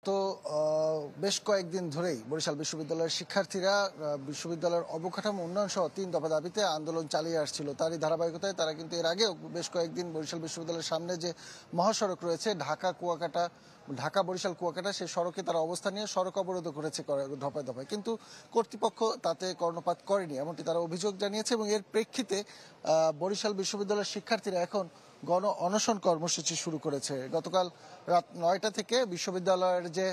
গত বেশ কয়েকদিন ধরেই বরিশাল বিশ্ববিদ্যালয়ের শিক্ষার্থীরা বিশ্ববিদ্যালয়ের অবকাঠামো উন্নয়ন সহ 3 দফা দাবিতে আন্দোলন চালিয়ে আসছিল। তারই ধারাবাহিকতায় তারা কিন্তু এর আগেও বেশ কয়েকদিন বরিশাল বিশ্ববিদ্যালয়ের সামনে যে মহাসড়ক রয়েছে ঢাকা বরিশাল কুয়াকাটা, সেই সড়কে তারা অবস্থান নিয়ে সড়ক অবরোধ করেছে দফায় দফায়, কিন্তু কর্তৃপক্ষ তাতে কর্ণপাত করেনি, এমনটি তারা অভিযোগ জানিয়েছে। এবং এর প্রেক্ষিতে বরিশাল বিশ্ববিদ্যালয়ের শিক্ষার্থীরা এখন গণ অনশন কর্মসূচি শুরু করেছে। গতকাল রাত 9টা থেকে বিশ্ববিদ্যালয়ের যে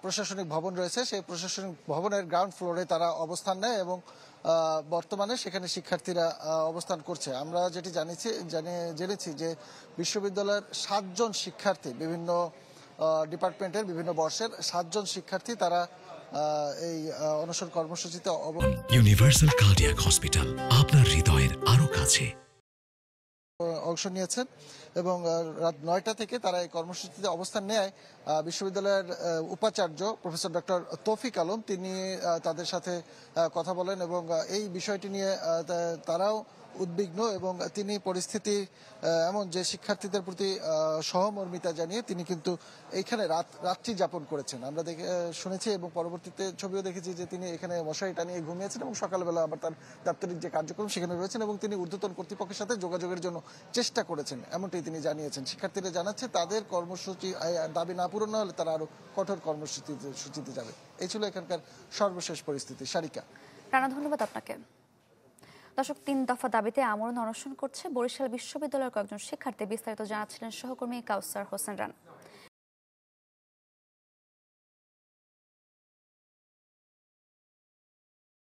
প্রশাসনিক ভবন রয়েছে সেই প্রশাসনিক ভবনের গ্রাউন্ড ফ্লোরে তারা অবস্থান নেয় এবং বর্তমানে সেখানে শিক্ষার্থীরা অবস্থান করছে। আমরা যেটি জেনেছি যে বিশ্ববিদ্যালয়ের 7 জন শিক্ষার্থী, বিভিন্ন ডিপার্টমেন্টের বিভিন্ন বর্ষের 7 জন শিক্ষার্থী তারা এই অনশন কর্মসূচিতে ইউনিভার্সাল কার্ডিয়াক হসপিটাল, আপনার হৃদয়ের আরো কাছে অংশ নিয়েছেন। এবং রাত 9টা থেকে তারা এই কর্মসূচিতে অবস্থান নেয়। বিশ্ববিদ্যালয়ের উপাচার্য প্রফেসর ডক্টর তৌফিক আলম তিনি তাদের সাথে কথা বলেন এবং এই বিষয়টি নিয়ে তারাও উদ্বিগ্ন এবং তিনি পরিস্থিতি এমন যে শিক্ষার্থীদের প্রতি সহমর্মিতা জানিয়ে তিনি কিন্তু এইখানে রাত্রি যাপন করেছেন। আমরা শুনেছি এবং পরবর্তীতে ছবিও দেখেছি যে তিনি এখানে মশারি টানিয়ে ঘুমিয়েছেন এবং সকালবেলা আবার তার দাপ্তরিক যে কার্যক্রম সেখানে রয়েছেন এবং তিনি ঊর্ধ্বতন কর্তৃপক্ষের সাথে যোগাযোগের জন্য চেষ্টা করেছেন, এমনটি তিনি জানিয়েছেন। শিক্ষার্থীরা জানাচ্ছে তাদের কর্মসূচি দাবি না পূরণ হলে তারা আরো কঠোর কর্মসূচিতে যাবে। এই ছিল এখানকার সর্বশেষ পরিস্থিতি। সারিকা, রানা, ধন্যবাদ আপনাকে। দর্শক, 3 দফা দাবিতে আমরণ অনশন করছে বরিশাল বিশ্ববিদ্যালয়ের কয়েকজন শিক্ষার্থী। বিস্তারিত জানাচ্ছিলেন সহকর্মী কাউসার হোসেন রানা।